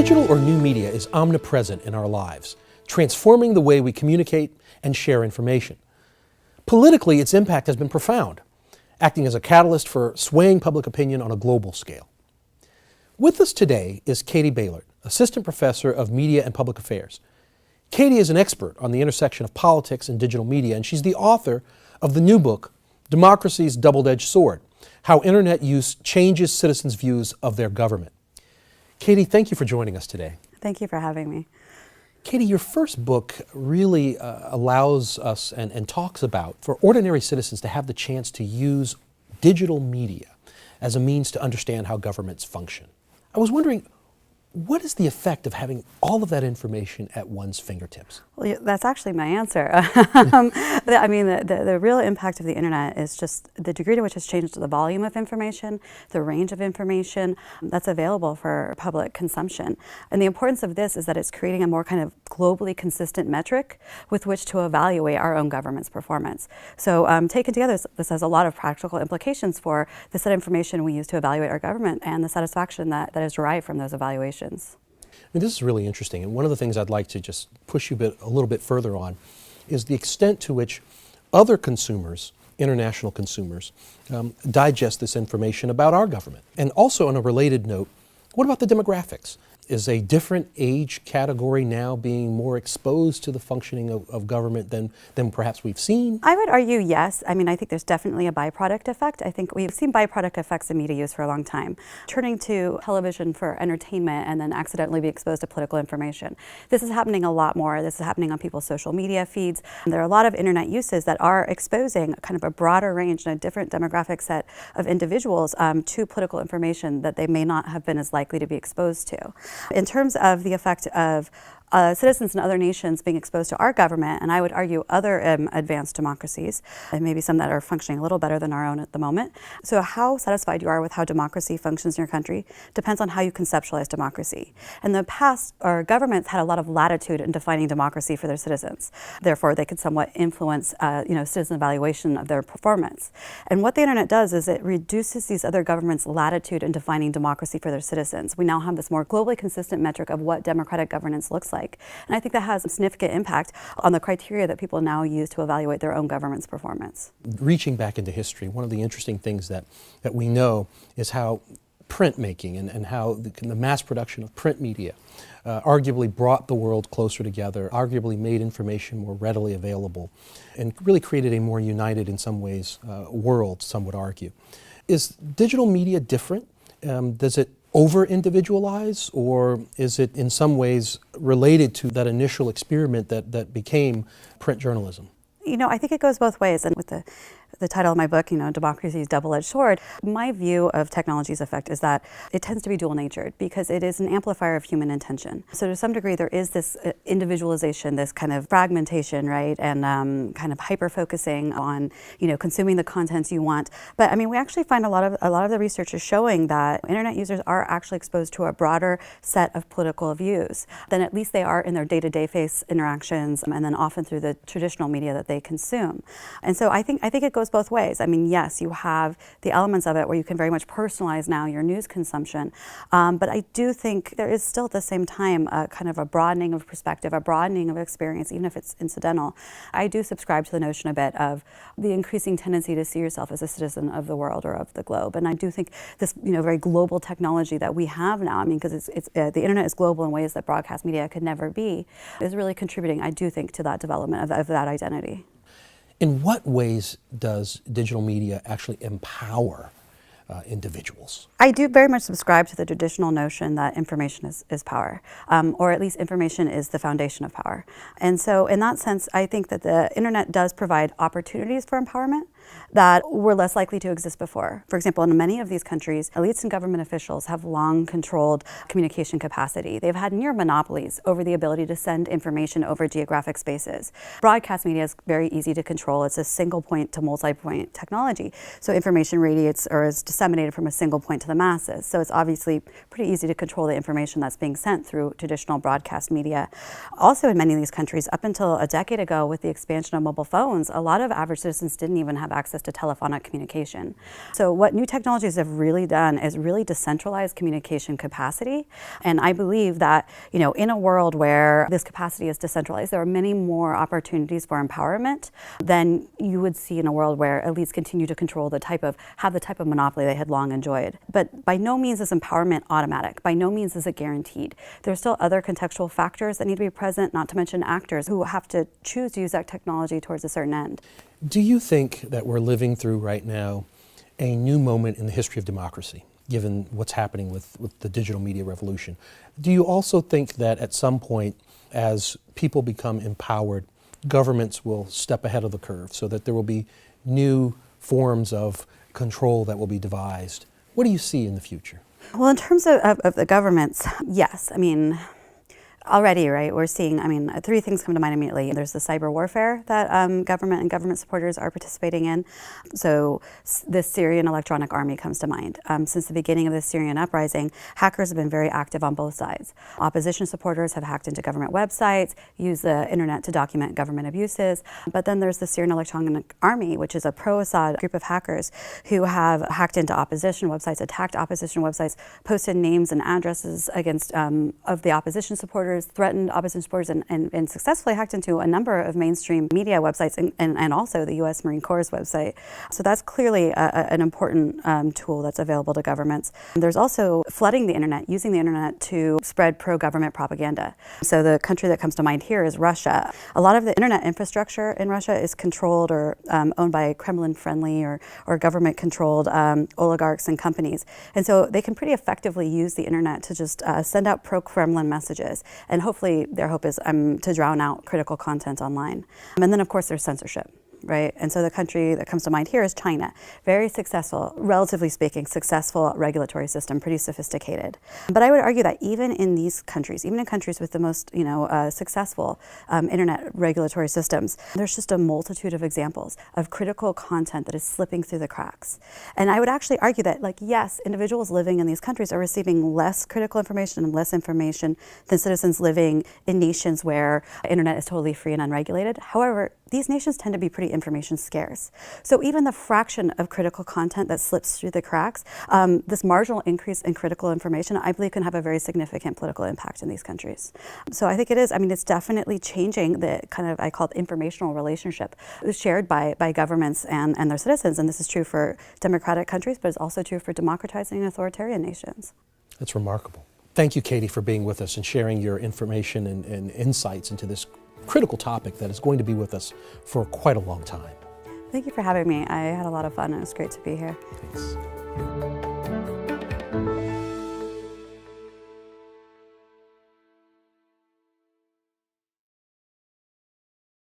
Digital or new media is omnipresent in our lives, transforming the way we communicate and share information. Politically, its impact has been profound, acting as a catalyst for swaying public opinion on a global scale. With us today is Katie Baylor, Assistant Professor of Media and Public Affairs. Katie is an expert on the intersection of politics and digital media, and she's the author of the new book, Democracy's Double-Edged Sword: How Internet Use Changes Citizens' Views of Their Government. Katie, thank you for joining us today. Thank you for having me. Katie, your first book really allows us and talks about for ordinary citizens to have the chance to use digital media as a means to understand how governments function. I was wondering, what is the effect of having all of that information at one's fingertips? Well, that's actually my answer. I mean, the real impact of the internet is just the degree to which it's changed the volume of information, the range of information that's available for public consumption. And the importance of this is that it's creating a more kind of globally consistent metric with which to evaluate our own government's performance. So taken together, this has a lot of practical implications for the set of information we use to evaluate our government and the satisfaction that is derived from those evaluations. I mean, this is really interesting, and one of the things I'd like to just push you a little bit further on is the extent to which other consumers, international consumers, digest this information about our government. And also on a related note, what about the demographics? Is a different age category now being more exposed to the functioning of government than perhaps we've seen? I would argue yes. I mean, I think there's definitely a byproduct effect. I think we've seen byproduct effects in media use for a long time. Turning to television for entertainment and then accidentally be exposed to political information. This is happening a lot more. This is happening on people's social media feeds. There are a lot of internet uses that are exposing kind of a broader range and a different demographic set of individuals to political information that they may not have been as likely to be exposed to. In terms of the effect of citizens in other nations being exposed to our government, and I would argue other advanced democracies, and maybe some that are functioning a little better than our own at the moment. So how satisfied you are with how democracy functions in your country depends on how you conceptualize democracy. In the past, our governments had a lot of latitude in defining democracy for their citizens. Therefore, they could somewhat influence citizen evaluation of their performance. And what the internet does is it reduces these other governments' latitude in defining democracy for their citizens. We now have this more globally consistent metric of what democratic governance looks like. And I think that has a significant impact on the criteria that people now use to evaluate their own government's performance. Reaching back into history, one of the interesting things that we know is how printmaking and how the mass production of print media arguably brought the world closer together, arguably made information more readily available, and really created a more united, in some ways, world, some would argue. Is digital media different? Does it over-individualize, or is it in some ways related to that initial experiment that became print journalism? You know, I think it goes both ways. And with the title of my book, Democracy's Double-Edged Sword, my view of technology's effect is that it tends to be dual-natured because it is an amplifier of human intention. So to some degree, there is this individualization, this kind of fragmentation, right, and kind of hyper-focusing on, consuming the contents you want. But I mean, we actually find a lot of the research is showing that internet users are actually exposed to a broader set of political views than at least they are in their day-to-day face interactions, and then often through the traditional media that they consume. And so I think it goes both ways. I mean, yes, you have the elements of it where you can very much personalize now your news consumption, but I do think there is still at the same time kind of a broadening of perspective, a broadening of experience, even if it's incidental. I do subscribe to the notion a bit of the increasing tendency to see yourself as a citizen of the world or of the globe, and I do think this very global technology that we have now, I mean, because the internet is global in ways that broadcast media could never be, is really contributing, I do think, to that development of that identity. In what ways does digital media actually empower individuals? I do very much subscribe to the traditional notion that information is power, or at least information is the foundation of power. And so in that sense, I think that the internet does provide opportunities for empowerment that were less likely to exist before. For example, in many of these countries, elites and government officials have long controlled communication capacity. They've had near monopolies over the ability to send information over geographic spaces. Broadcast media is very easy to control. It's a single point to multi-point technology. So information radiates or is disseminated from a single point to the masses. So it's obviously pretty easy to control the information that's being sent through traditional broadcast media. Also in many of these countries, up until a decade ago with the expansion of mobile phones, a lot of average citizens didn't even have access to telephonic communication. So what new technologies have really done is really decentralize communication capacity. And I believe that, in a world where this capacity is decentralized, there are many more opportunities for empowerment than you would see in a world where elites continue to control have the type of monopoly they had long enjoyed. But by no means is empowerment automatic. By no means is it guaranteed. There's still other contextual factors that need to be present, not to mention actors who have to choose to use that technology towards a certain end. Do you think that we're living through right now a new moment in the history of democracy, given what's happening with the digital media revolution? Do you also think that at some point, as people become empowered, governments will step ahead of the curve so that there will be new forms of control that will be devised? What do you see in the future? Well, in terms of the governments, yes. Already, right, we're seeing, three things come to mind immediately. There's the cyber warfare that government and government supporters are participating in. So the Syrian electronic army comes to mind. Since the beginning of the Syrian uprising, hackers have been very active on both sides. Opposition supporters have hacked into government websites, used the internet to document government abuses. But then there's the Syrian electronic army, which is a pro-Assad group of hackers who have hacked into opposition websites, attacked opposition websites, posted names and addresses against of the opposition supporters, threatened opposition supporters, and successfully hacked into a number of mainstream media websites and also the U.S. Marine Corps' website. So that's clearly an important tool that's available to governments. There's also flooding the internet, using the internet to spread pro-government propaganda. So the country that comes to mind here is Russia. A lot of the internet infrastructure in Russia is controlled or owned by Kremlin-friendly or government-controlled oligarchs and companies. And so they can pretty effectively use the internet to just send out pro-Kremlin messages. And hopefully their hope is to drown out critical content online. And then, of course, there's censorship. Right? And so the country that comes to mind here is China. Very successful, relatively speaking, successful regulatory system, pretty sophisticated. But I would argue that even in these countries, even in countries with the most successful internet regulatory systems, there's just a multitude of examples of critical content that is slipping through the cracks. And I would actually argue that, yes, individuals living in these countries are receiving less critical information and less information than citizens living in nations where internet is totally free and unregulated. However, these nations tend to be pretty information scarce. So even the fraction of critical content that slips through the cracks, this marginal increase in critical information, I believe can have a very significant political impact in these countries. So I think it is, it's definitely changing the kind of, I call it informational relationship shared by governments and their citizens. And this is true for democratic countries, but it's also true for democratizing authoritarian nations. That's remarkable. Thank you, Katie, for being with us and sharing your information and insights into this critical topic that is going to be with us for quite a long time. Thank you for having me. I had a lot of fun and it was great to be here. Thanks.